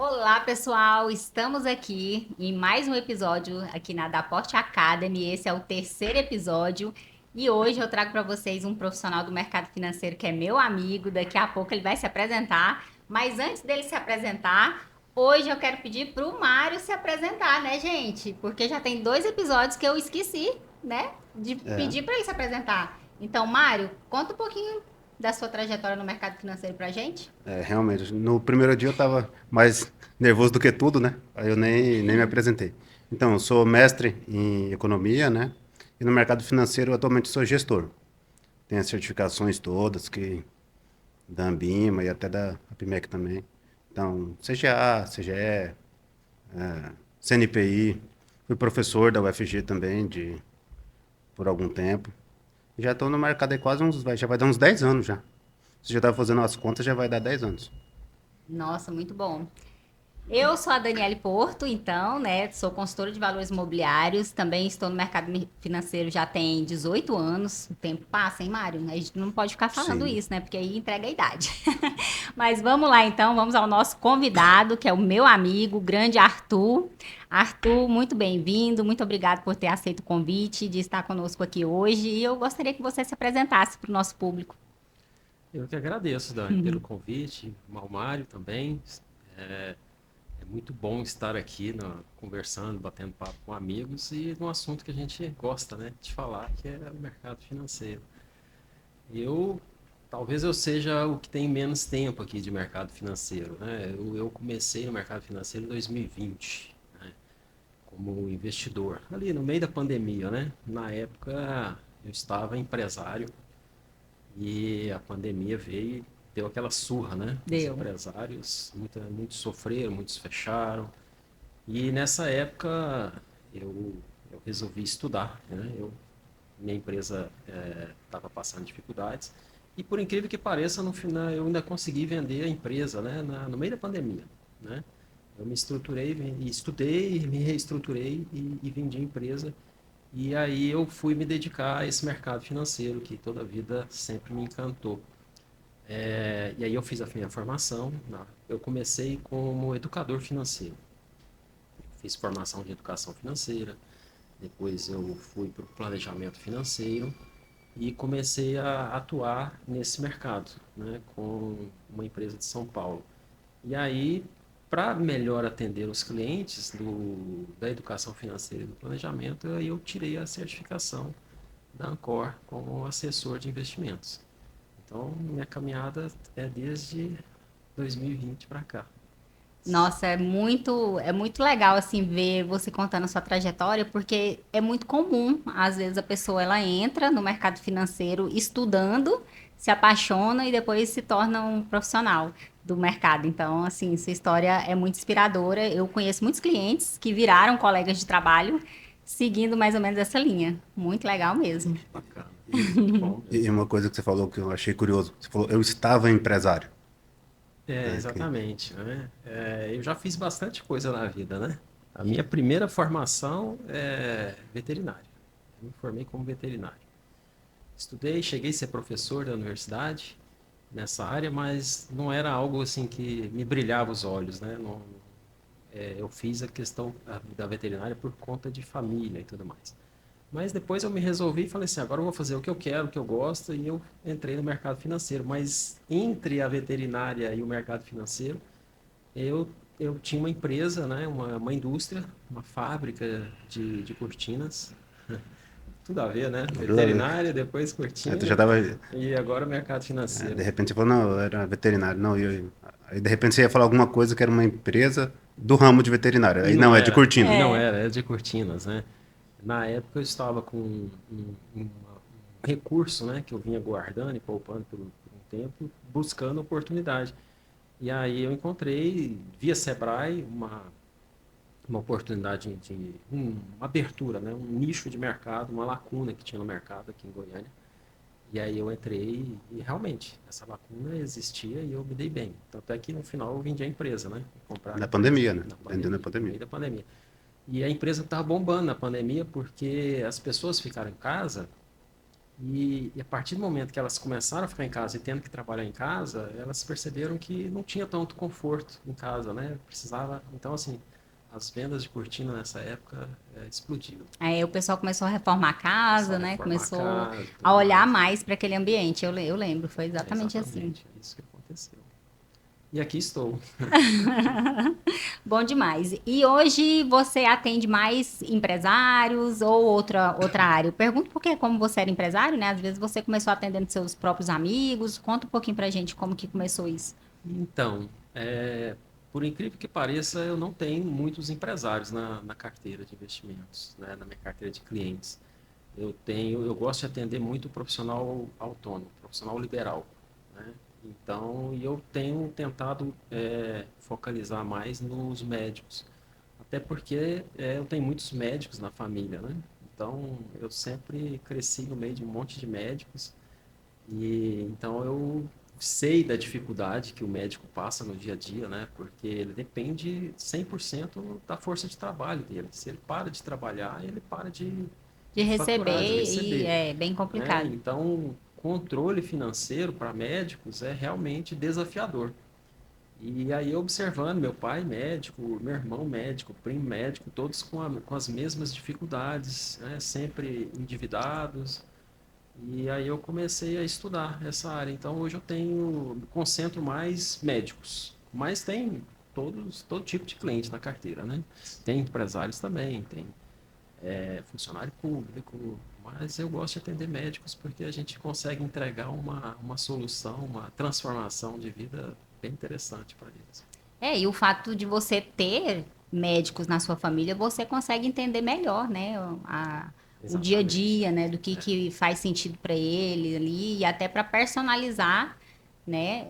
Olá, pessoal! Estamos aqui em mais um episódio aqui na Daporte Academy. Esse é o terceiro episódio e hoje eu trago para vocês um profissional do mercado financeiro que é meu amigo. Daqui a pouco ele vai se apresentar. Mas antes dele se apresentar, hoje eu quero pedir para o Mário se apresentar, né, gente? Porque já tem dois episódios que eu esqueci, né, de É, pedir para ele se apresentar. Então, Mário, conta um pouquinho da sua trajetória no mercado financeiro para gente. realmente, no primeiro dia eu estava mais nervoso do que tudo, né? Aí eu nem me apresentei. Então, eu sou mestre em economia, né? E no mercado financeiro atualmente sou gestor. Tenho as certificações todas, que da Ambima e até da APMEC também. Então, CGA, CGE, CNPI. Fui professor da UFG também por algum tempo. Já estou no mercado aí quase já vai dar uns 10 anos já. Se já estava fazendo as contas, já vai dar 10 anos. Nossa, muito bom. Eu sou a Daniele Porto, então, né? Sou consultora de valores imobiliários. Também estou no mercado financeiro já tem 18 anos. O tempo passa, hein, Mário? A gente não pode ficar falando Sim. isso, né? Porque aí entrega a idade. Mas vamos lá, então. Vamos ao nosso convidado, que é o meu amigo, o grande Arthur. Arthur, muito bem-vindo. Muito obrigado por ter aceito o convite de estar conosco aqui hoje. E eu gostaria que você se apresentasse para o nosso público. Eu que agradeço, Dani, pelo convite, ao Mário também. É, é muito bom estar aqui conversando, batendo papo com amigos e num assunto que a gente gosta, né, de falar, que é o mercado financeiro. Eu, talvez eu seja o que tem menos tempo aqui de mercado financeiro, né? Eu comecei no mercado financeiro em 2020, né, como investidor, ali no meio da pandemia, né? Na época eu estava empresário. E a pandemia veio e deu aquela surra, né? Os Deu. empresários, muitos sofreram, muitos fecharam. E nessa época eu, eu resolvi estudar, né? Minha empresa estava passando dificuldades. E por incrível que pareça, no final eu ainda consegui vender a empresa, né? No meio da pandemia, né? Eu me estruturei, estudei, me reestruturei e vendi a empresa. E aí eu fui me dedicar a esse mercado financeiro que toda a vida sempre me encantou. E aí eu fiz a minha formação. Eu comecei como educador financeiro. Fiz formação de educação financeira. Depois eu fui para o planejamento financeiro e comecei a atuar nesse mercado, né, com uma empresa de São Paulo. E aí, para melhor atender os clientes da educação financeira e do planejamento, aí eu tirei a certificação da Ancor como assessor de investimentos. Então, minha caminhada é desde 2020 para cá. Nossa, é muito legal assim ver você contando a sua trajetória, porque é muito comum, às vezes a pessoa ela entra no mercado financeiro estudando, se apaixona e depois se torna um profissional do mercado. Então, assim, sua história é muito inspiradora. Eu conheço muitos clientes que viraram colegas de trabalho seguindo mais ou menos essa linha. Muito legal mesmo. Bacana. Muito bom E mesmo. uma coisa que você falou que eu achei curioso, você falou, eu estava empresário. É, Né? exatamente, né? Eu já fiz bastante coisa na vida, né? A minha primeira formação é veterinária. Eu me formei como veterinário. Estudei, cheguei a ser professor da universidade nessa área, mas não era algo assim que me brilhava os olhos, né? Eu fiz a questão da veterinária por conta de família e tudo mais. Mas depois eu me resolvi e falei assim, agora eu vou fazer o que eu quero, o que eu gosto, e eu entrei no mercado financeiro. Mas entre a veterinária e o mercado financeiro, eu, eu tinha uma empresa, né, uma indústria, uma fábrica de cortinas. Tudo a ver, né? Tudo a ver. Veterinária, depois Aí tu cortina já tava, e agora o mercado de financeiro. repente você falou, não, eu era veterinário. Não, aí de repente você ia falar alguma coisa que era uma empresa do ramo de veterinário. E Aí não não, é de era, cortina. e não É. era, era de cortinas, né? Na época eu estava com um recurso, né, que eu vinha guardando e poupando por um tempo, buscando oportunidade. E aí eu encontrei, via Sebrae, uma oportunidade uma abertura, né, um nicho de mercado, uma lacuna que tinha no mercado aqui em Goiânia. E aí eu entrei e realmente essa lacuna existia e eu me dei bem. Tanto é que no final eu vendi a empresa, né? Compraram a Na empresa pandemia, né? na Vendendo na pandemia, no pandemia. meio da pandemia. E a empresa estava bombando na pandemia porque as pessoas ficaram em casa E a partir do momento que elas começaram a ficar em casa e tendo que trabalhar em casa, elas perceberam que não tinha tanto conforto em casa, né? Precisava. Então, assim, as vendas de cortina nessa época explodiram. Aí o pessoal começou a reformar a O casa, pessoal né? reformar a Começou casa e a tudo olhar mais. mais para aquele ambiente. Eu lembro, foi É exatamente assim. exatamente isso que aconteceu. E aqui estou. Bom demais. E hoje você atende mais empresários ou outra área? Eu pergunto porque, como você era empresário, né? Às vezes você começou atendendo seus próprios amigos. Conta um pouquinho pra gente como que começou isso. Então, por incrível que pareça, eu não tenho muitos empresários na carteira de investimentos, né, na minha carteira de clientes. Eu gosto de atender muito profissional autônomo, profissional liberal, né? Então, e eu tenho tentado focalizar mais nos médicos, até porque eu tenho muitos médicos na família, né? Então, eu sempre cresci no meio de um monte de médicos e então eu sei da dificuldade que o médico passa no dia a dia, né? Porque ele depende 100% da força de trabalho dele. Se ele para de trabalhar, ele para De de faturar, de receber e receber, é bem né? complicado. Então, controle financeiro para médicos é realmente desafiador. E aí, observando meu pai médico, meu irmão médico, primo médico, todos com as mesmas dificuldades, né? Sempre endividados, e aí eu comecei a estudar essa área. Então hoje eu concentro mais médicos, mas tem todo tipo de cliente na carteira, né? Tem empresários também, tem funcionário público, mas eu gosto de atender médicos porque a gente consegue entregar uma solução, uma transformação de vida bem interessante para eles. É, e o fato de você ter médicos na sua família, você consegue entender melhor, né? O dia a Exatamente. dia, né? Do que faz sentido para ele ali, e até para personalizar, né?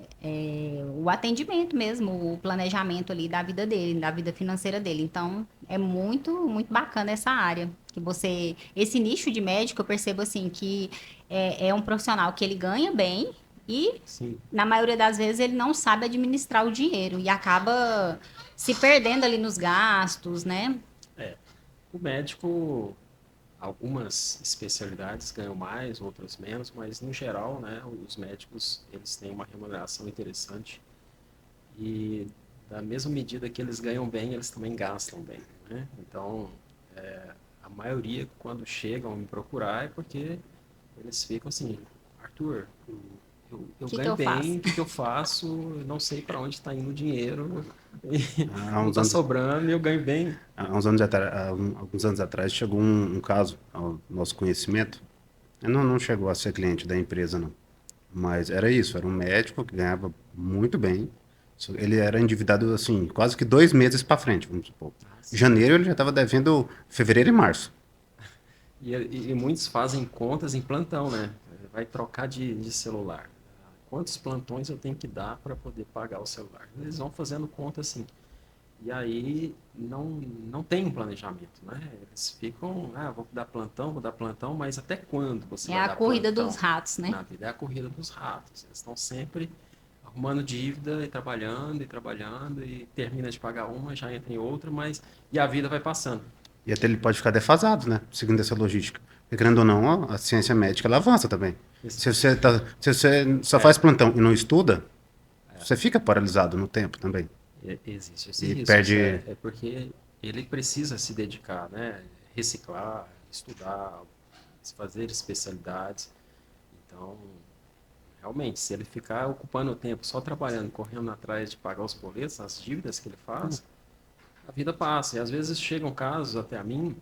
O atendimento mesmo, o planejamento ali da vida dele, da vida financeira dele. Então, é muito bacana essa área. Que você, esse nicho de médico, eu percebo assim que é um profissional que ele ganha bem e Sim. na maioria das vezes ele não sabe administrar o dinheiro e acaba se perdendo ali nos gastos, né? É. O médico, algumas especialidades ganham mais, outras menos, mas no geral, né, os médicos eles têm uma remuneração interessante e da mesma medida que eles ganham bem, eles também gastam bem, né? Então, a maioria quando chegam me procurar é porque eles ficam assim, Arthur, O eu que que ganho eu faço? bem, o que que eu faço? Eu não sei para onde está indo o dinheiro, e Há não uns está anos, sobrando e eu ganho bem. alguns anos atrás chegou um caso ao nosso conhecimento. Eu não chegou a ser cliente da empresa, não. Mas era isso, era um médico que ganhava muito bem. Ele era endividado, assim, quase que 2 meses para frente, vamos supor. Ah, Em sim. janeiro ele já estava devendo fevereiro e março. E muitos fazem contas em plantão, né? Vai trocar de celular. Quantos plantões eu tenho que dar para poder pagar o celular? Eles vão fazendo conta assim. E aí não tem um planejamento, né? Eles ficam, vou dar plantão, mas até quando você É vai a dar corrida dos plantão? ratos, né? Na vida é a corrida dos ratos. Eles estão sempre arrumando dívida e trabalhando e termina de pagar uma, já entra em outra, mas e a vida vai passando. E até ele pode ficar defasado, né? Seguindo essa logística. Porque, querendo ou não, a ciência médica ela avança também. Isso, Se você só faz é, plantão e não estuda, você fica paralisado no tempo também. existe esse E risco. perde. É porque ele precisa se dedicar, né? Reciclar, estudar, fazer especialidades. Então, realmente, se ele ficar ocupando o tempo só trabalhando, correndo atrás de pagar os boletos, as dívidas que ele faz, a vida passa. E às vezes chegam casos até a mim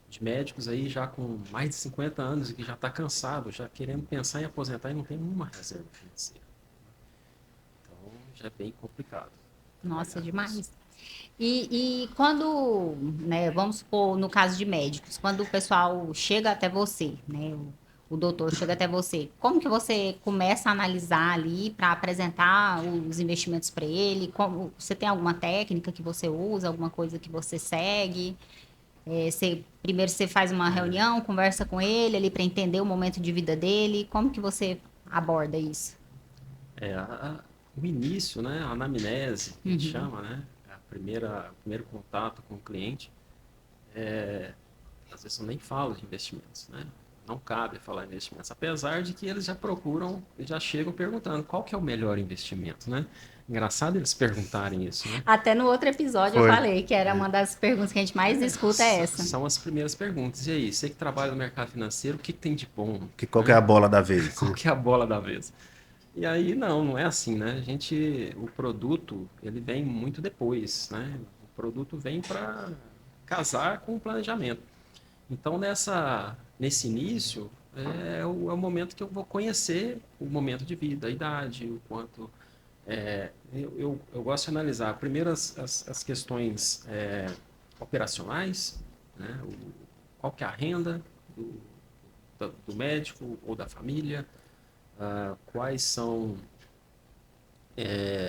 de médicos aí já com mais de 50 anos e que já está cansado, já querendo pensar em aposentar e não tem nenhuma reserva financeira. Então, já é bem complicado Nossa, trabalhar com isso. demais. E quando, né, vamos supor, no caso de médicos, quando o pessoal chega até você, né, o doutor chega até você, como que você começa a analisar ali para apresentar os investimentos para ele? Como, você tem alguma técnica que você usa, alguma coisa que você segue? Primeiro você faz uma reunião, conversa com ele ali para entender o momento de vida dele. Como que você aborda isso? O início, né, a anamnese, que a gente chama, né, o primeiro contato com o cliente, às vezes eu nem falo de investimentos, né, não cabe falar investimentos, apesar de que eles já procuram, já chegam perguntando qual que é o melhor investimento, né? Engraçado eles perguntarem isso, né? Até no outro episódio eu Foi. falei que era uma das perguntas que a gente mais escuta é essa. São as primeiras perguntas. E aí, você que trabalha no mercado financeiro, o que tem de bom? Qual que é a bola da vez? Qual que é a bola da vez? E aí, não é assim, né? O produto, ele vem muito depois, né? O produto vem para casar com o planejamento. Então, nesse início, é o momento que eu vou conhecer o momento de vida, a idade, o quanto... eu gosto de analisar primeiro as questões operacionais, né? Qual que é a renda do médico ou da família, quais são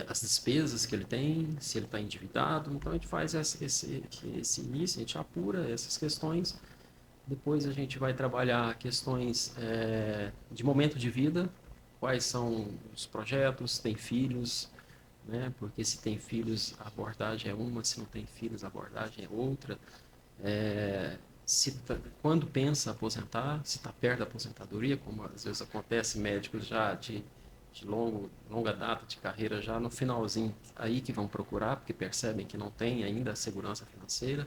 as despesas que ele tem, se ele está endividado. Então, a gente faz esse início, a gente apura essas questões. Depois, a gente vai trabalhar questões de momento de vida, quais são os projetos, tem filhos, né? Porque se tem filhos, a abordagem é uma, se não tem filhos, a abordagem é outra. Quando pensa aposentar, se está perto da aposentadoria, como às vezes acontece, médicos já de longa data de carreira, já no finalzinho, aí que vão procurar, porque percebem que não tem ainda a segurança financeira.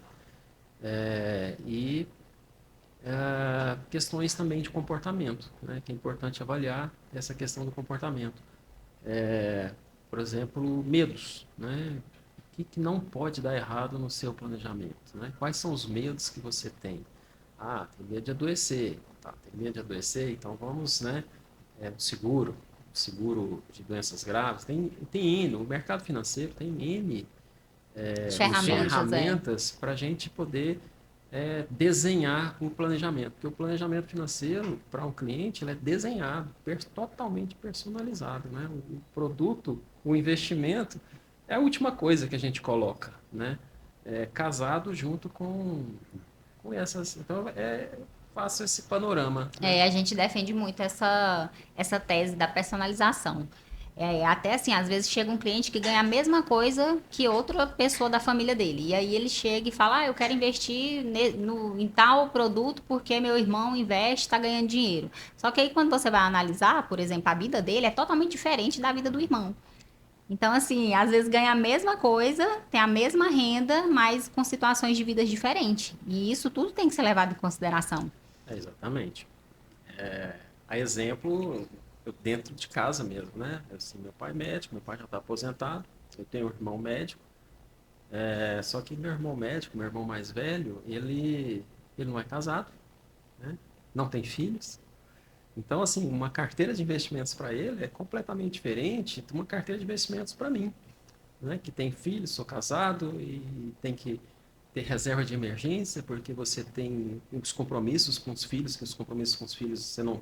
Questões também de comportamento, né, que é importante avaliar essa questão do comportamento. Por exemplo, medos, né? O que não pode dar errado no seu planejamento, né? Quais são os medos que você tem? Tem medo de adoecer. Tá, tem medo de adoecer, então vamos, né? Seguro de doenças graves. Tem N, o mercado financeiro tem N ferramentas para a gente poder desenhar o planejamento. Porque o planejamento financeiro, para um cliente, ele é desenhado, totalmente personalizado, né? O produto, o investimento, é a última coisa que a gente coloca, né? Casado junto com essas... Então, faço esse panorama, né? A gente defende muito essa tese da personalização. Até assim, às vezes chega um cliente que ganha a mesma coisa que outra pessoa da família dele. E aí ele chega e fala, eu quero investir em tal produto porque meu irmão investe, está ganhando dinheiro. Só que aí quando você vai analisar, por exemplo, a vida dele é totalmente diferente da vida do irmão. Então, assim, às vezes ganha a mesma coisa, tem a mesma renda, mas com situações de vida diferentes. E isso tudo tem que ser levado em consideração. Exatamente. A exemplo, dentro de casa mesmo, né? Assim, meu pai é médico, meu pai já está aposentado, eu tenho um irmão médico, só que meu irmão médico, meu irmão mais velho, ele não é casado, né? Não tem filhos. Então, assim, uma carteira de investimentos para ele é completamente diferente de uma carteira de investimentos para mim, né? Que tem filhos, sou casado e tem que ter reserva de emergência, porque você tem os compromissos com os filhos, que os compromissos com os filhos você não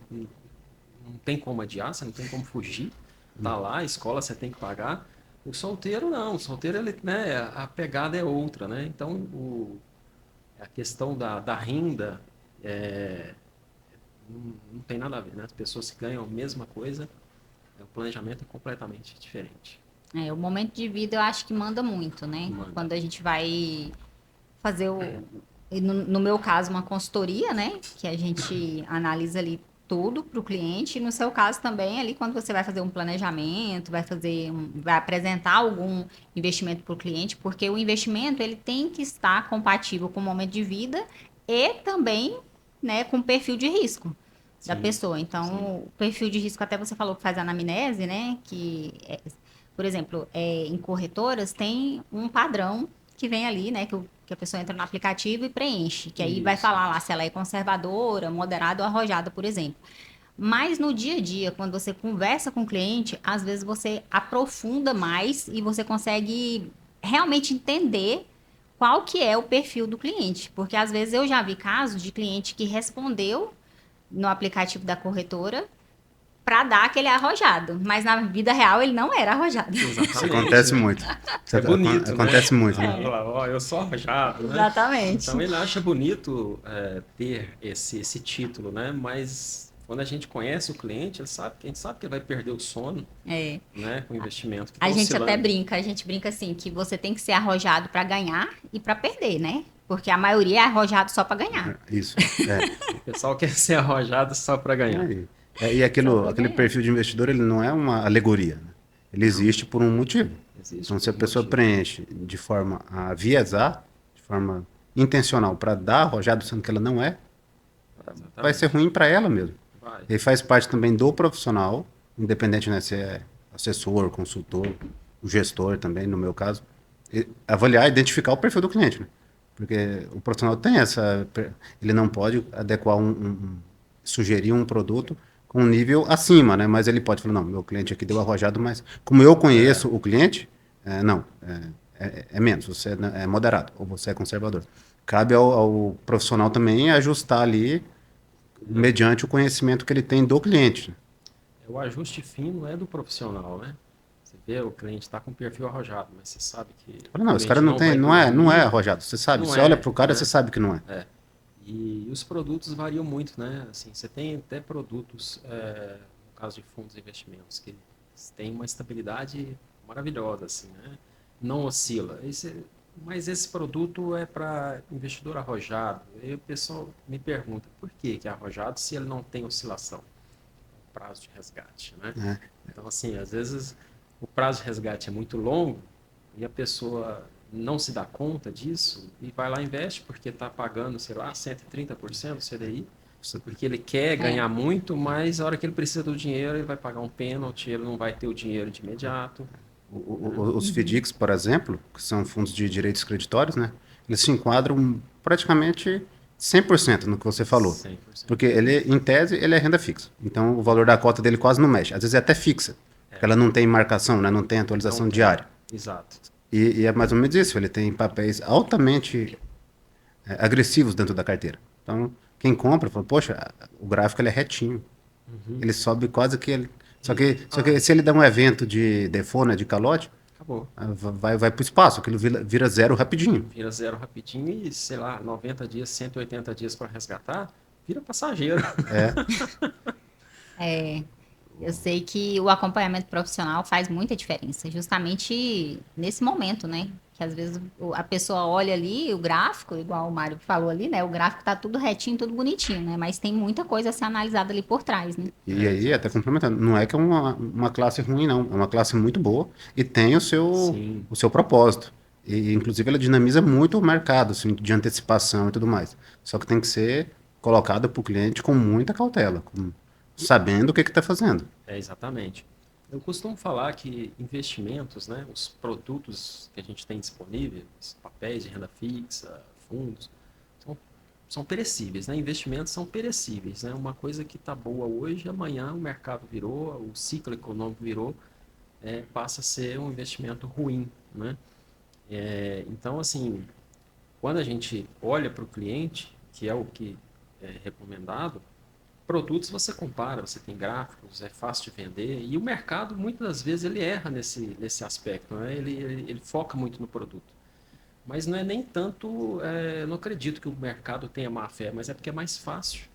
tem como adiar, você não tem como fugir. Tá lá, a escola você tem que pagar. O solteiro não, o solteiro, ele, né, a pegada é outra, né? Então, a questão da renda não tem nada a ver, né? As pessoas que ganham a mesma coisa, o planejamento é completamente diferente. O momento de vida eu acho que manda muito, né? Manda. Quando a gente vai fazer no meu caso, uma consultoria, né? Que a gente analisa ali tudo para o cliente. E no seu caso também, ali, quando você vai fazer um planejamento, vai apresentar algum investimento para o cliente, porque o investimento ele tem que estar compatível com o momento de vida e também, né, com o perfil de risco da pessoa. Então, sim. O perfil de risco, até você falou que faz anamnese, né? Por exemplo, em corretoras tem um padrão que vem ali, né? Que a pessoa entra no aplicativo e preenche. Que aí vai falar lá se ela é conservadora, moderada ou arrojada, por exemplo. Mas no dia a dia, quando você conversa com o cliente, às vezes você aprofunda mais e você consegue realmente entender qual que é o perfil do cliente. Porque às vezes eu já vi casos de cliente que respondeu no aplicativo da corretora para dar aquele arrojado, mas na vida real ele não era arrojado. Exatamente. Isso acontece muito. É bonito, acontece muito, né? Eu sou arrojado, né? Exatamente. Então ele acha bonito ter esse título, né? Mas quando a gente conhece o cliente, a gente sabe que ele vai perder o sono, né? Com o investimento. A gente até brinca, assim, que você tem que ser arrojado para ganhar e para perder, né? Porque a maioria é arrojado só para ganhar. Isso. É. O pessoal quer ser arrojado só para ganhar. E aquele perfil de investidor, ele não é uma alegoria, né? Ele existe por um motivo. Existe Então, se a por um pessoa motivo. preenche de forma a viesar, de forma intencional, para dar arrojado, sendo que ela não é, vai Exatamente. ser ruim para ela mesmo. Vai. E faz parte também do profissional, independente, né, se é assessor, consultor, o gestor também, no meu caso, avaliar, identificar o perfil do cliente, né? Porque o profissional tem ele não pode adequar sugerir um produto com um nível acima, né? Mas ele pode falar, não, meu cliente aqui deu arrojado, mas como eu conheço o cliente, não, é menos, você é moderado ou você é conservador. Cabe ao profissional também ajustar ali mediante o conhecimento que ele tem do cliente. O ajuste fino é do profissional, né? Você vê, o cliente está com perfil arrojado, mas você sabe que Fala, o não, esse cara cliente não tem, vai não é dormir. arrojado, você sabe. Não Você é, olha pro cara, né? você sabe que não é. É. E os produtos variam muito, né? Assim, você tem até produtos, no caso de fundos de investimentos, que têm uma estabilidade maravilhosa, assim, né? Não oscila. Mas esse produto é para investidor arrojado. E o pessoal me pergunta, por que é arrojado se ele não tem oscilação? Prazo de resgate, né? Então, assim, às vezes o prazo de resgate é muito longo e a pessoa não se dá conta disso e vai lá e investe porque está pagando, sei lá, 130% do CDI, porque ele quer ganhar muito, mas a hora que ele precisa do dinheiro, ele vai pagar um pênalti, ele não vai ter o dinheiro de imediato. Os FDICs, por exemplo, que são fundos de direitos creditórios, né? Eles se enquadram praticamente 100% no que você falou. 100%. Porque ele, em tese, ele é renda fixa. Então, o valor da cota dele quase não mexe. Às vezes é até fixa, porque ela não tem marcação, né? Não tem atualização Não tem. diária. Exato. E é mais ou menos isso. Ele tem papéis altamente agressivos dentro da carteira. Então, quem compra, fala, poxa, o gráfico ele é retinho. Ele sobe quase que ele... Só que se ele der um evento de default, né, de calote, Acabou. vai para o espaço, aquilo vira zero rapidinho. Vira zero rapidinho e, sei lá, 90 dias, 180 dias para resgatar, vira passageiro. Eu sei que o acompanhamento profissional faz muita diferença, justamente nesse momento, né? Que às vezes a pessoa olha ali o gráfico, igual o Mário falou ali, né? O gráfico tá tudo retinho, tudo bonitinho, né? Mas tem muita coisa a ser analisada ali por trás, né? E aí, até complementando, não é que é uma classe ruim, não. É uma classe muito boa e tem Sim. o seu propósito. E, inclusive, ela dinamiza muito o mercado, assim, de antecipação e tudo mais. Só que tem que ser colocada para o cliente com muita cautela, sabendo o que está fazendo. Exatamente. Eu costumo falar que investimentos, né, os produtos que a gente tem disponíveis, papéis de renda fixa, fundos, são perecíveis, né? Investimentos são perecíveis, né? Uma coisa que está boa hoje, amanhã o mercado virou, o ciclo econômico virou, passa a ser um investimento ruim, né? Então, assim, quando a gente olha para o cliente, que é o que é recomendado, produtos você compara, você tem gráficos, é fácil de vender, e o mercado, muitas das vezes, ele erra nesse aspecto, né? Ele foca muito no produto. Mas não é nem tanto, eu não acredito que o mercado tenha má fé, mas é porque é mais fácil.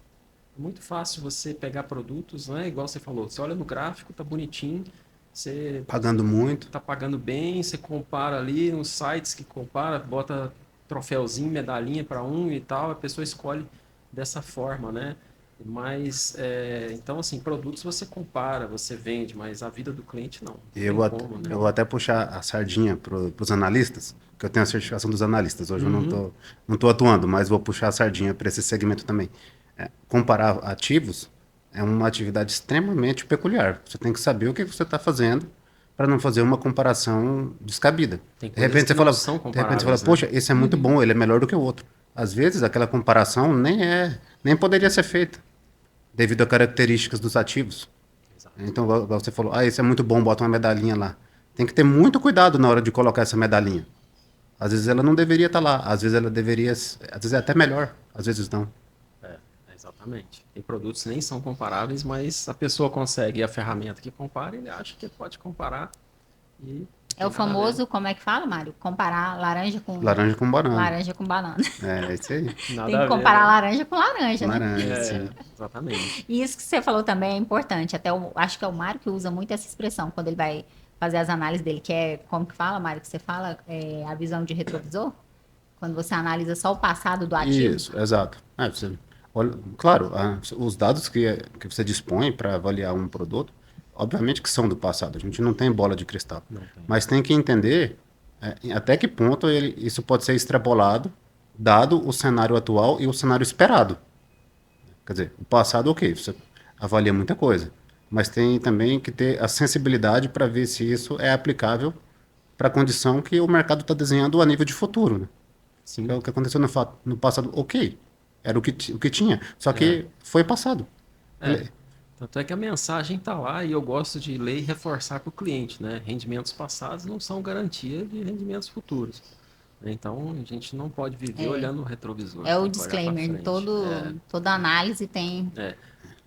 É muito fácil você pegar produtos, né? Igual você falou, você olha no gráfico, tá bonitinho, você Pagando muito. tá pagando bem, você compara ali nos sites que compara, bota troféuzinho, medalhinha para um e tal, a pessoa escolhe dessa forma, né? Mas, então, assim, produtos você compara, você vende, mas a vida do cliente não. Não E tem como, né? eu vou até puxar a sardinha para os analistas, que eu tenho a certificação dos analistas. Hoje eu não tô atuando, mas vou puxar a sardinha para esse segmento também. Comparar ativos é uma atividade extremamente peculiar. Você tem que saber o que você está fazendo para não fazer uma comparação descabida. Tem De coisas repente que você não fala, são de repente você fala, comparáveis, né? poxa, esse é muito bom, ele é melhor do que o outro. Às vezes aquela comparação nem poderia ser feita devido a características dos ativos. Exato. Então, igual você falou, esse é muito bom, bota uma medalhinha lá. Tem que ter muito cuidado na hora de colocar essa medalhinha. Às vezes ela não deveria estar lá, às vezes ela deveria, às vezes é até melhor, às vezes não. Exatamente. Tem produtos que nem são comparáveis, mas a pessoa consegue a ferramenta que compara, ele acha que pode comparar e É o famoso, como é que fala, Mário? Comparar Laranja com banana. laranja com banana. É isso aí. nada Tem que a ver, comparar né? laranja com laranja, né? Laranja, sim. Exatamente. E isso que você falou também é importante. Até acho que é o Mário que usa muito essa expressão quando ele vai fazer as análises dele, que é, como que fala, Mário, que você fala? A visão de retrovisor? Quando você analisa só o passado do ativo. Isso, exato. Claro, os dados que você dispõe para avaliar um produto, obviamente que são do passado, a gente não tem bola de cristal. Não tem. Mas tem que entender até que ponto isso pode ser extrapolado, dado o cenário atual e o cenário esperado. Quer dizer, o passado, ok, você avalia muita coisa, mas tem também que ter a sensibilidade para ver se isso é aplicável para a condição que o mercado está desenhando a nível de futuro, né? Sim. É o que aconteceu no passado, ok, era o que tinha, só que foi passado. Tanto é que a mensagem está lá e eu gosto de ler e reforçar para o cliente, né? Rendimentos passados não são garantia de rendimentos futuros. Então, a gente não pode viver olhando o retrovisor. É o tem que olhar pra disclaimer, frente. toda análise tem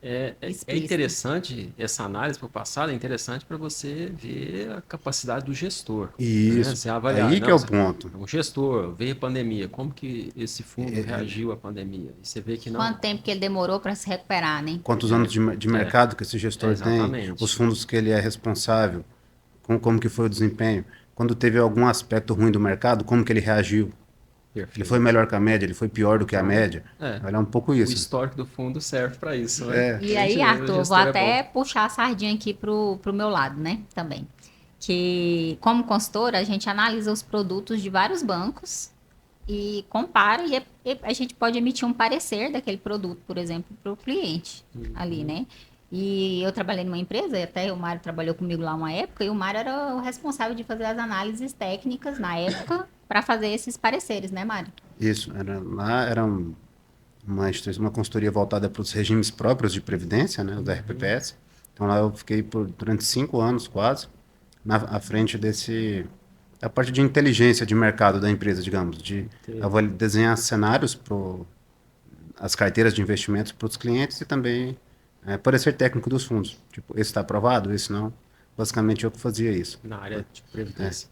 É explícito. interessante, essa análise para o passado é interessante para você ver a capacidade do gestor. Isso, Né? Você avaliar, aí que é o ponto. Um gestor, veio a pandemia, como que esse fundo reagiu à pandemia? E você vê que não... Quanto tempo que ele demorou para se recuperar, né? Quantos anos de mercado que esse gestor tem, Exatamente. os fundos que ele é responsável, como que foi o desempenho. Quando teve algum aspecto ruim do mercado, como que ele reagiu. Perfeito. Ele foi melhor que a média, ele foi pior do que a média. Olha um pouco O isso. histórico do fundo serve para isso, né? E aí, Arthur, eu vou até puxar a sardinha aqui pro meu lado, né? Também. Que, como consultora, a gente analisa os produtos de vários bancos e compara e a gente pode emitir um parecer daquele produto, por exemplo, para o cliente ali, né? E eu trabalhei numa empresa, e até o Mário trabalhou comigo lá uma época, e o Mário era o responsável de fazer as análises técnicas na época para fazer esses pareceres, né, Mário? Isso, lá era uma consultoria voltada para os regimes próprios de previdência, né, os RPPS. Então lá eu fiquei durante 5 anos quase à frente da parte de inteligência de mercado da empresa, digamos, de desenhar cenários para as carteiras de investimentos para os clientes e também parecer técnico dos fundos. Tipo, esse está aprovado, esse não. Basicamente eu que fazia isso. Na área de previdência.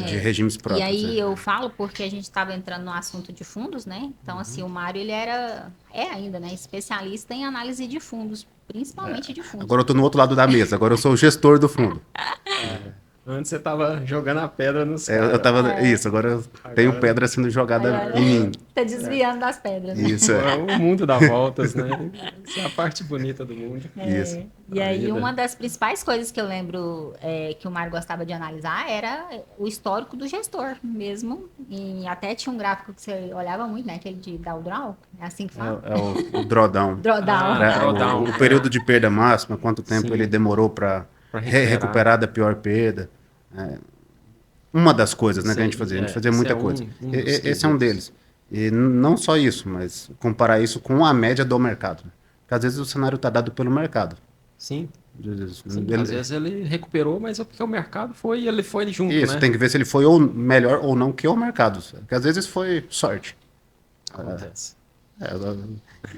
De regimes próprios. E aí eu falo porque a gente estava entrando no assunto de fundos, né? Então, assim, o Mário, ele é ainda, né? Especialista em análise de fundos, principalmente de fundos. Agora eu estou no outro lado da mesa, agora eu sou o gestor do fundo. Antes você estava jogando a pedra nos caras. Eu tava. Isso, agora eu tenho pedra sendo jogada em mim. Tá desviando das pedras, né? Isso, O mundo dá voltas, né? Essa é a parte bonita do mundo. Isso. E aí, uma das principais coisas que eu lembro que o Mário gostava de analisar era o histórico do gestor mesmo. E até tinha um gráfico que você olhava muito, né? Aquele de drawdown, é assim que fala? O drawdown. Drawdown. O período de perda máxima, quanto tempo Sim. ele demorou para recuperar. recuperar da pior perda. Uma das coisas, né, que a gente fazia. A gente fazia muita coisa. Esse é um deles. E não só isso, mas comparar isso com a média do mercado. Porque às vezes o cenário está dado pelo mercado. Sim. Às vezes ele recuperou, mas é porque o mercado ele foi junto, isso, né? tem que ver se ele foi ou melhor ou não que o mercado. Porque às vezes foi sorte. Acontece.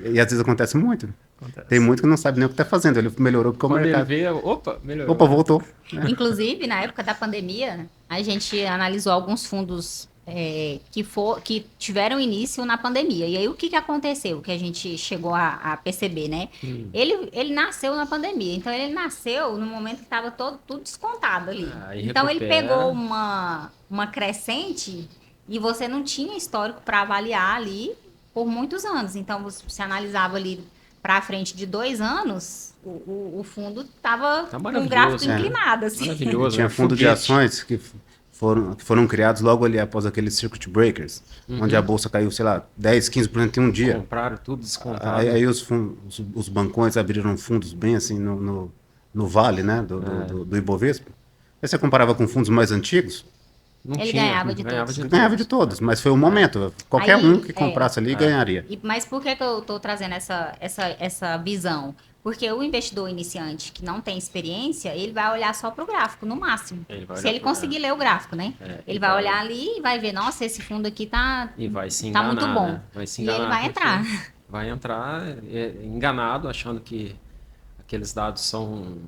E às vezes acontece muito. Acontece. Tem muito que não sabe nem o que está fazendo. Ele melhorou porque o Quando mercado... ele vê, opa, melhorou. Opa, voltou. Inclusive, na época da pandemia, a gente analisou alguns fundos que tiveram início na pandemia. E aí, o que aconteceu? Que a gente chegou a perceber, né? Ele nasceu na pandemia. Então, ele nasceu no momento que estava tudo descontado ali. Então, ele pegou uma crescente e você não tinha histórico para avaliar ali por muitos anos. Então, você analisava ali para frente de 2 anos, o fundo estava com um gráfico inclinado. Assim. Maravilhoso. Tinha fundo de ações que foram criados logo ali após aqueles circuit breakers, onde a bolsa caiu, sei lá, 10, 15% em um dia. Compraram tudo descontado. Aí os bancões abriram fundos bem assim no vale, né, do Ibovespa. Aí você comparava com fundos mais antigos, Ele ganhava de todos. Ganhava de todos, mas foi o momento. Qualquer um que comprasse ali ganharia. Mas por que eu estou trazendo essa visão? Porque o investidor iniciante que não tem experiência, ele vai olhar só para o gráfico, no máximo. Se ele conseguir ler o gráfico, né? Ele vai olhar ali e vai ver, nossa, esse fundo aqui tá muito bom. Né? Vai se enganar, e ele vai entrar. Vai entrar enganado, achando que aqueles dados são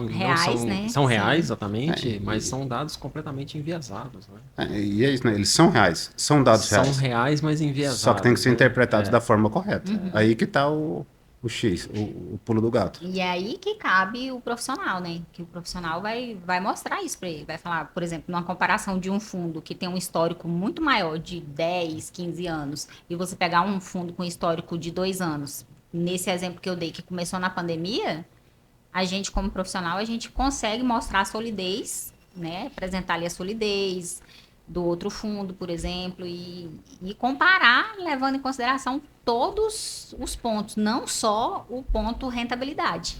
reais, né? São reais, exatamente, mas são dados completamente enviesados. Né? E é isso, né? Eles são reais, são dados reais. São reais, mas enviesados. Só que tem que ser interpretados da forma correta. Aí que está o X, o pulo do gato. E é aí que cabe o profissional, né? Que o profissional vai mostrar isso para ele. Vai falar, por exemplo, numa comparação de um fundo que tem um histórico muito maior, de 10, 15 anos, e você pegar um fundo com histórico de 2 anos, nesse exemplo que eu dei, que começou na pandemia, a gente, como profissional, a gente consegue mostrar a solidez, né? Apresentar ali a solidez do outro fundo, por exemplo, e comparar, levando em consideração todos os pontos, não só o ponto rentabilidade,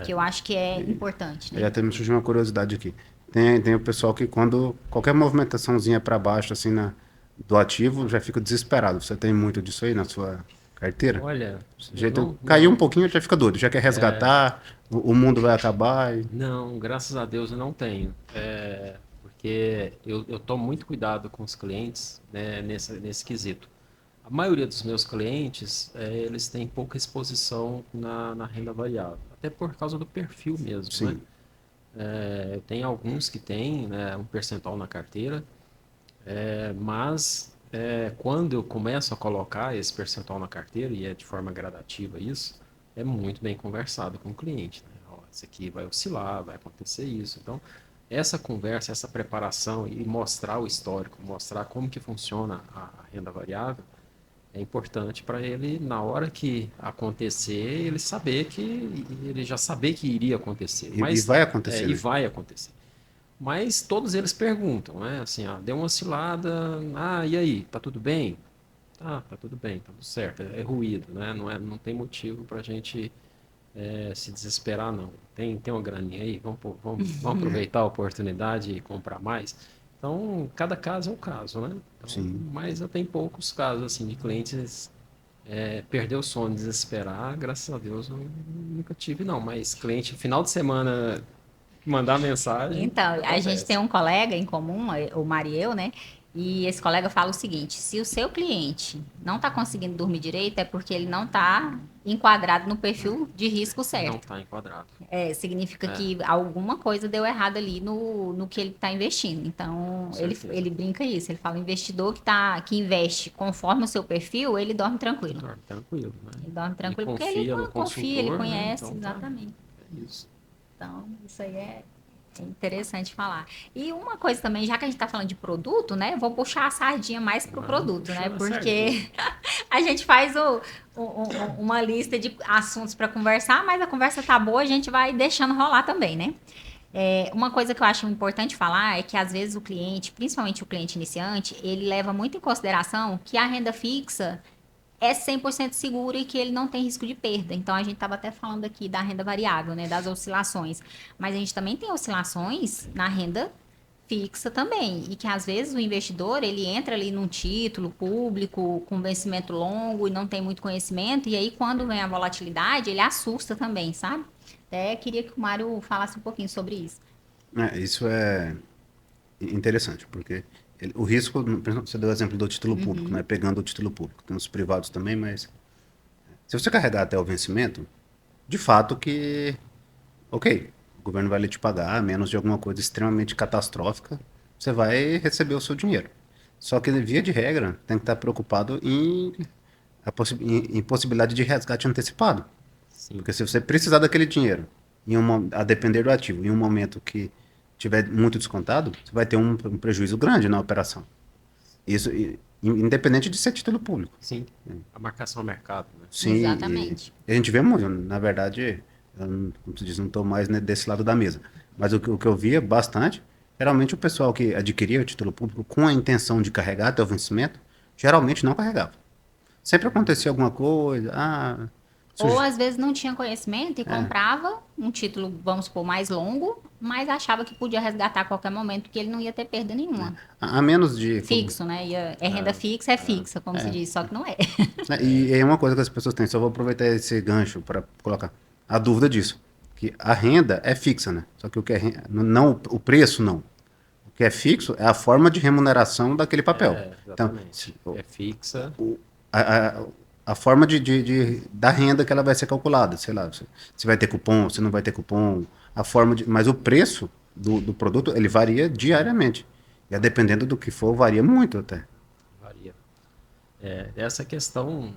que eu acho que é importante, Aí né? até me surgiu uma curiosidade aqui. Tem o pessoal que quando qualquer movimentaçãozinha para baixo, assim, do ativo, já fica desesperado. Você tem muito disso aí na sua carteira? Olha, O eu jeito não, caiu um não, pouquinho, já fica doido, já quer resgatar, o mundo vai acabar. não, graças a Deus eu não tenho. Porque eu tomo muito cuidado com os clientes, né, nesse quesito. A maioria dos meus clientes, eles têm pouca exposição na renda variável, até por causa do perfil mesmo, né? Sim, Eu tenho alguns que têm, né, um percentual na carteira, mas quando eu começo a colocar esse percentual na carteira, e é de forma gradativa isso, é muito bem conversado com o cliente, né? Ó, isso aqui vai oscilar, vai acontecer isso. Então, essa conversa, essa preparação e mostrar o histórico, mostrar como que funciona a renda variável, é importante para ele, na hora que acontecer, ele já saber que iria acontecer. e vai acontecer, E né? vai acontecer. Mas todos eles perguntam, né? Assim, deu uma oscilada, e aí, tá tudo bem? Tá tudo bem, tá tudo certo. É ruído, né? Não tem motivo para a gente se desesperar, não. Tem uma graninha aí, vamos aproveitar a oportunidade e comprar mais. Então, cada caso é um caso, né? Então, Sim. mas eu tenho poucos casos assim de clientes perder o sono, desesperar. Graças a Deus eu nunca tive, não. Mas cliente, final de semana, mandar mensagem, Então, a gente tem acontece. um colega em comum, o Mariel, né? E esse colega fala o seguinte: se o seu cliente não está conseguindo dormir direito, é porque ele não está enquadrado no perfil de risco Não certo. está enquadrado. Significa É, que alguma coisa deu errado ali no que ele está investindo. Então, com ele certeza. brinca isso. Ele fala: o investidor que investe conforme o seu perfil, ele dorme tranquilo. Dorme tranquilo, né? Ele dorme Ele tranquilo porque ele confia no confia, ele consultor, né? conhece, Então tá. exatamente. É isso. Então, isso aí é interessante falar. E uma coisa também, já que a gente está falando de produto, né? Eu vou puxar a sardinha mais pro produto, né? Puxando a sardinha. Porque a gente faz uma lista de assuntos para conversar, mas a conversa tá boa, a gente vai deixando rolar também, né? Uma coisa que eu acho importante falar é que às vezes o cliente, principalmente o cliente iniciante, ele leva muito em consideração que a renda fixa é 100% seguro e que ele não tem risco de perda. Então, a gente estava até falando aqui da renda variável, né, das oscilações. Mas a gente também tem oscilações na renda fixa também. E que, às vezes, o investidor, ele entra ali num título público com vencimento longo e não tem muito conhecimento. E aí, quando vem a volatilidade, ele assusta também, sabe? Até queria que o Mário falasse um pouquinho sobre isso. Isso é interessante, porque o risco, por exemplo, você deu o exemplo do título público, né? Pegando o título público. Tem os privados também, mas se você carregar até o vencimento, de fato que, ok, o governo vai lhe te pagar, a menos de alguma coisa extremamente catastrófica, você vai receber o seu dinheiro. Só que, via de regra, tem que estar preocupado em possibilidade de resgate antecipado. Sim, Porque se você precisar daquele dinheiro, a depender do ativo, em um momento que tiver muito descontado, você vai ter um prejuízo grande na operação. Isso, independente de ser título público. sim. A marcação ao mercado, né? Sim, Exatamente. e a gente vê muito, na verdade, eu não, como se diz, não estou mais desse lado da mesa, mas o que eu via bastante, geralmente o pessoal que adquiria o título público com a intenção de carregar até o vencimento, geralmente não carregava. Sempre acontecia alguma coisa, Ou surgi- às vezes não tinha conhecimento e é, comprava um título, vamos supor, mais longo, mas achava que podia resgatar a qualquer momento, que ele não ia ter perda nenhuma. a menos de, Fixo, né? É renda fixa, é fixa, como se diz, só que não é. E é uma coisa que as pessoas têm, só vou aproveitar esse gancho para colocar a dúvida disso, que a renda é fixa, né? Só que o que é não o preço não. O que é fixo é a forma de remuneração daquele papel. Então, Exatamente. É fixa. a, a, a forma da renda que ela vai ser calculada, sei lá, se vai ter cupom, se não vai ter cupom, mas o preço do produto, ele varia diariamente. E a dependendo do que for, varia muito até. Varia. essa questão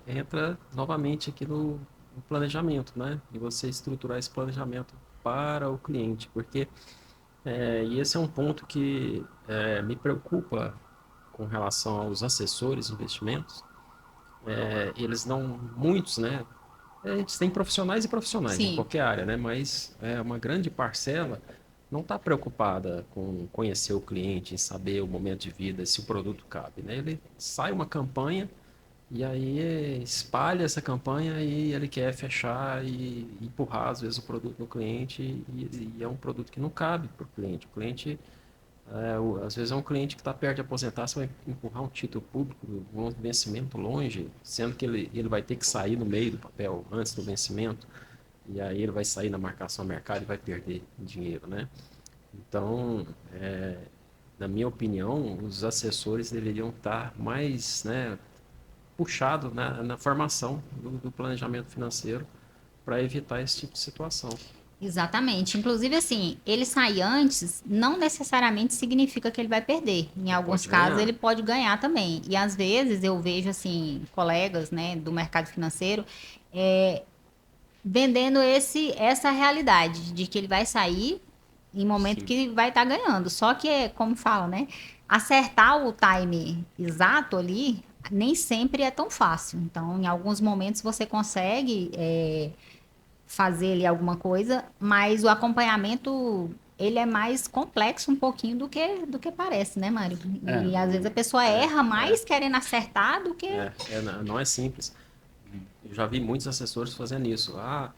entra novamente aqui no planejamento, né? E você estruturar esse planejamento para o cliente, porque e esse é um ponto que me preocupa com relação aos assessores de investimentos. Eles não, muitos, né? Eles têm profissionais e profissionais em Sim, qualquer área, né? Mas uma grande parcela não está preocupada com conhecer o cliente, em saber o momento de vida, se o produto cabe, né? Ele sai uma campanha e aí espalha essa campanha e ele quer fechar e empurrar, às vezes, o produto no cliente e é um produto que não cabe para o cliente. O cliente, às vezes, é um cliente que está perto de aposentar, você vai empurrar um título público, um vencimento longe, sendo que ele vai ter que sair no meio do papel antes do vencimento e aí ele vai sair na marcação a mercado e vai perder dinheiro, né? Então, na minha opinião, os assessores deveriam estar mais, né, puxado na formação do planejamento financeiro para evitar esse tipo de situação. exatamente. Inclusive, assim, ele sair antes não necessariamente significa que ele vai perder. Em Ele alguns pode casos, ganhar. ele pode ganhar também. E às vezes eu vejo, assim, colegas, né, do mercado financeiro, é, vendendo essa realidade de que ele vai sair em momento Sim. que vai estar ganhando. Só que, como fala, né, acertar o time exato ali nem sempre é tão fácil. Então, em alguns momentos você consegue fazer ali alguma coisa, mas o acompanhamento ele é mais complexo um pouquinho do que parece, né, Mário? É, E às vezes a pessoa erra É, mais querendo acertar do que. não é simples. Eu já vi muitos assessores fazendo isso. Ah,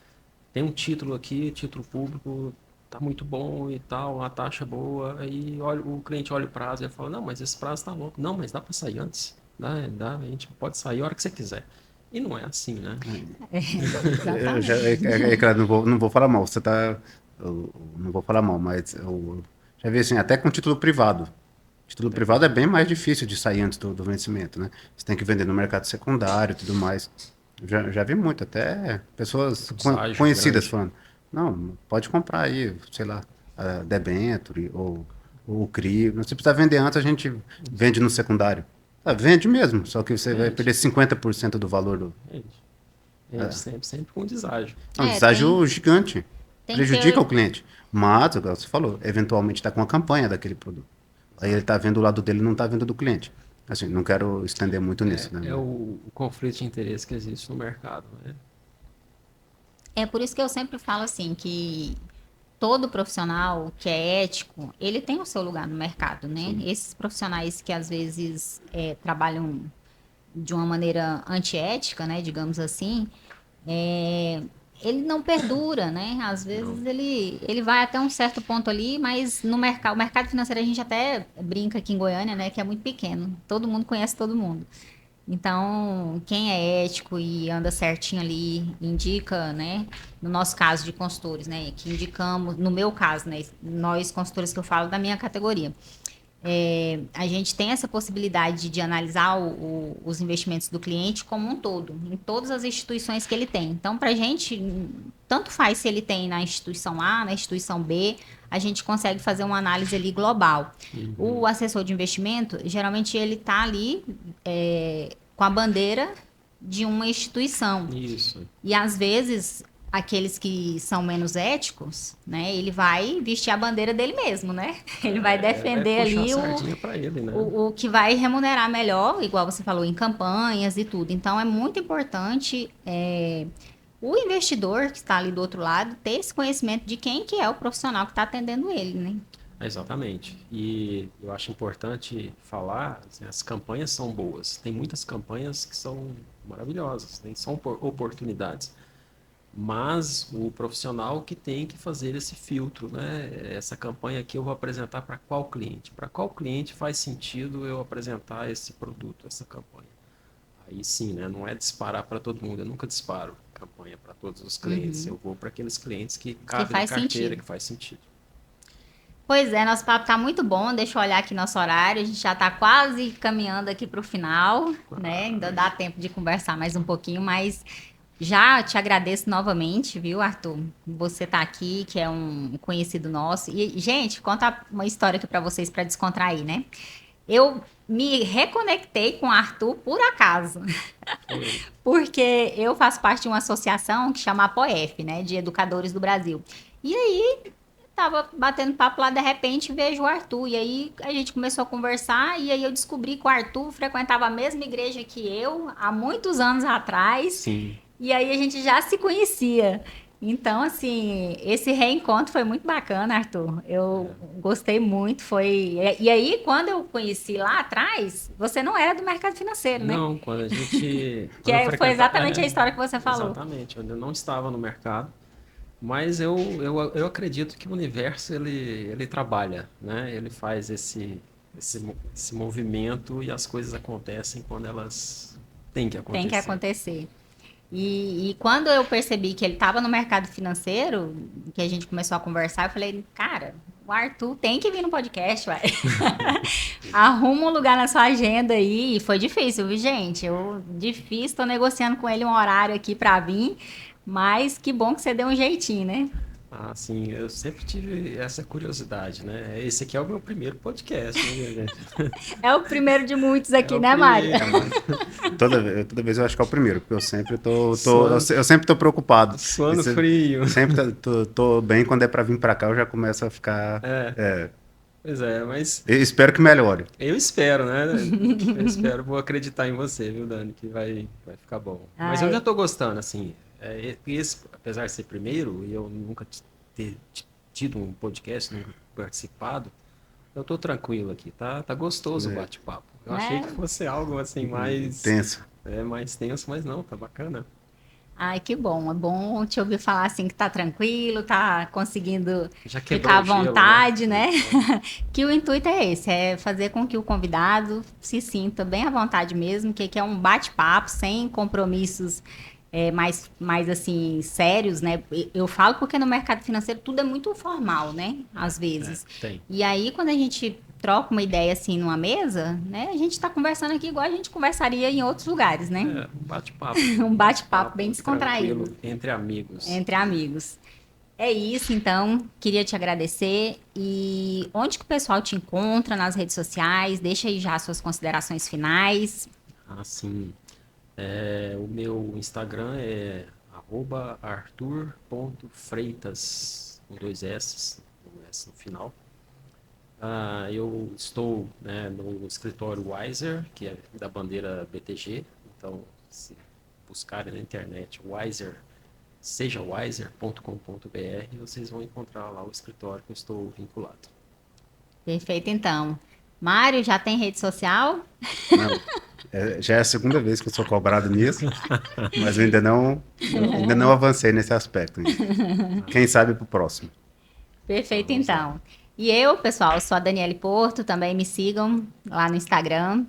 tem um título aqui, título público, tá muito bom e tal, a taxa é boa. Aí olha, o cliente olha o prazo e fala, não, mas esse prazo tá louco. Não, mas dá para sair antes. A gente pode sair a hora que você quiser. E não é assim, né? eu já, Exatamente. claro, não vou falar mal, eu não vou falar mal, mas eu já vi assim, até com título privado. Título privado é bem mais difícil de sair antes do vencimento, né? Você tem que vender no mercado secundário e tudo mais. Já vi muito, até pessoas O deságio conhecidas grande. falando, não, pode comprar aí, sei lá, a Debenture ou o CRI. Não, se precisar vender antes, a gente vende no secundário. Ah, vende mesmo, só que você vai Vende, perder 50% do valor do. vende. Vende sempre com deságio. É um É, tem, deságio gigante. tem que Prejudica o ter. cliente. Mas, igual você falou, eventualmente está com a campanha daquele produto. Aí ele Exato. está vendo o lado dele, não está vendo do cliente. Assim, não quero estender muito nisso, né? É o conflito de interesse que existe no mercado, né? É por isso que eu sempre falo assim que todo profissional que é ético, ele tem o seu lugar no mercado, né? Sim. Esses profissionais que às vezes trabalham de uma maneira antiética, né, digamos assim, é, ele não perdura, né? Às Não. vezes ele vai até um certo ponto ali, mas no mercado, o mercado financeiro a gente até brinca aqui em Goiânia, né, que é muito pequeno. Todo mundo conhece todo mundo. Então, quem é ético e anda certinho ali, indica, né? No nosso caso de consultores, né? Que indicamos, no meu caso, né? Nós consultores que eu falo da minha categoria. A gente tem essa possibilidade de analisar os investimentos do cliente como um todo, em todas as instituições que ele tem. Então, para a gente, tanto faz se ele tem na instituição A, na instituição B, a gente consegue fazer uma análise ali global. Uhum. O assessor de investimento, geralmente ele está ali com a bandeira de uma instituição. Isso. E às vezes aqueles que são menos éticos, né, ele vai vestir a bandeira dele mesmo, né? Ele vai Vai defender puxar a ali sardinha para ele, né? o que vai remunerar melhor, igual você falou, em campanhas e tudo. Então é muito importante o investidor que está ali do outro lado ter esse conhecimento de quem que é o profissional que está atendendo ele, né? Exatamente. E eu acho importante falar, assim, as campanhas são boas. Tem muitas campanhas que são maravilhosas, são oportunidades. Mas o profissional que tem que fazer esse filtro, né? Essa campanha aqui eu vou apresentar para qual cliente? Para qual cliente faz sentido eu apresentar esse produto, essa campanha? Aí sim, né? Não é disparar para todo mundo. Eu nunca disparo campanha para todos os clientes. Eu vou para aqueles clientes que Que cabe na faz carteira, sentido. que faz sentido. Pois é, nosso papo tá muito bom. Deixa eu olhar aqui nosso horário. A gente já tá quase caminhando aqui para o final, né? Ainda dá tempo de conversar mais um pouquinho, mas já te agradeço novamente, viu, Arthur? Você tá aqui, que é um conhecido nosso. E, gente, conta uma história aqui para vocês para descontrair, né? Eu me reconectei com o Arthur por acaso. Foi. Porque eu faço parte de uma associação que chama APOEF, né, de educadores do Brasil. E aí, tava batendo papo lá, de repente vejo o Arthur. E aí a gente começou a conversar, e aí eu descobri que o Arthur frequentava a mesma igreja que eu, há muitos anos atrás. Sim. E aí a gente já se conhecia. Então, assim, esse reencontro foi muito bacana, Arthur. Eu gostei muito, foi... E aí, quando eu conheci lá atrás, você não era do mercado financeiro, né? Não, quando a gente. Que Quando eu foi exatamente a é, história que você falou. exatamente, onde eu não estava no mercado, mas eu acredito que o universo ele trabalha, né? Ele faz esse movimento e as coisas acontecem quando elas têm que Tem que acontecer. acontecer. E quando eu percebi que ele estava no mercado financeiro, que a gente começou a conversar, eu falei, cara, o Arthur tem que vir no podcast, ué. Arruma um lugar na sua agenda aí. E foi difícil, viu, gente? Difícil, tô negociando com ele um horário aqui para vir, mas que bom que você deu um jeitinho, né? Ah, sim, eu sempre tive essa curiosidade, né? Esse aqui é o meu primeiro podcast, né, gente? É o primeiro de muitos É aqui, o né, Mário? primeiro. Toda vez eu acho que é o primeiro, porque eu sempre Suando, eu sempre tô preocupado. suando E se- frio. Sempre tô bem, quando é para vir para cá eu já começo a ficar... É, é, pois é, mas eu espero que melhore. eu espero, né? Eu espero, vou acreditar em você, viu, Dani, que vai ficar bom. Mas eu Ai, já tô gostando, assim. Apesar de ser primeiro, e eu nunca ter tido um podcast, nunca participado, eu tô tranquilo aqui, tá gostoso o É. bate-papo. Eu achei que fosse algo assim Tenso. mais tenso, mas não, tá bacana. ai, que bom. É bom te ouvir falar assim que tá tranquilo, tá conseguindo Já ficar quebrou à o gelo, né? vontade, né? Então, Que o intuito é esse, é fazer com que o convidado se sinta bem à vontade mesmo, que aqui é um bate-papo sem compromissos mais assim sérios, né? Eu falo porque no mercado financeiro tudo é muito formal, né? Às vezes. tem. E aí quando a gente troca uma ideia assim numa mesa, né? A gente está conversando aqui igual a gente conversaria em outros lugares, né? É, um bate-papo. Um bate-papo bem descontraído Tranquilo, entre amigos. entre amigos. É isso, então. Queria te agradecer. E onde que o pessoal te encontra nas redes sociais? Deixa aí já suas considerações finais. Assim, o meu Instagram é @arthur.freitas, com dois S, um S no final. Eu estou, né, no escritório Wiser, que é da bandeira BTG. Então, se buscarem na internet Wiser, seja wiser.com.br, vocês vão encontrar lá o escritório que eu estou vinculado. Perfeito, então. Mário, já tem rede social? Não, já é a segunda vez que eu sou cobrado nisso, mas eu ainda não avancei nesse aspecto ainda. Quem sabe pro próximo. Perfeito, Vamos lá. então. E eu, pessoal, sou a Daniele Porto, também me sigam lá no Instagram.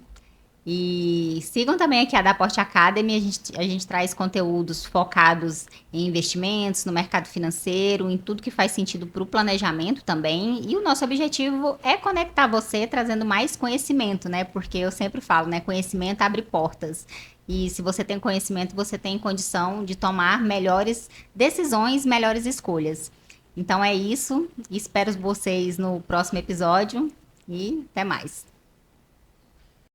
E sigam também aqui a da Porte Academy, a gente traz conteúdos focados em investimentos, no mercado financeiro, em tudo que faz sentido para o planejamento também. E o nosso objetivo é conectar você trazendo mais conhecimento, né? Porque eu sempre falo, né? Conhecimento abre portas. E se você tem conhecimento, você tem condição de tomar melhores decisões, melhores escolhas. Então é isso. Espero vocês no próximo episódio e até mais.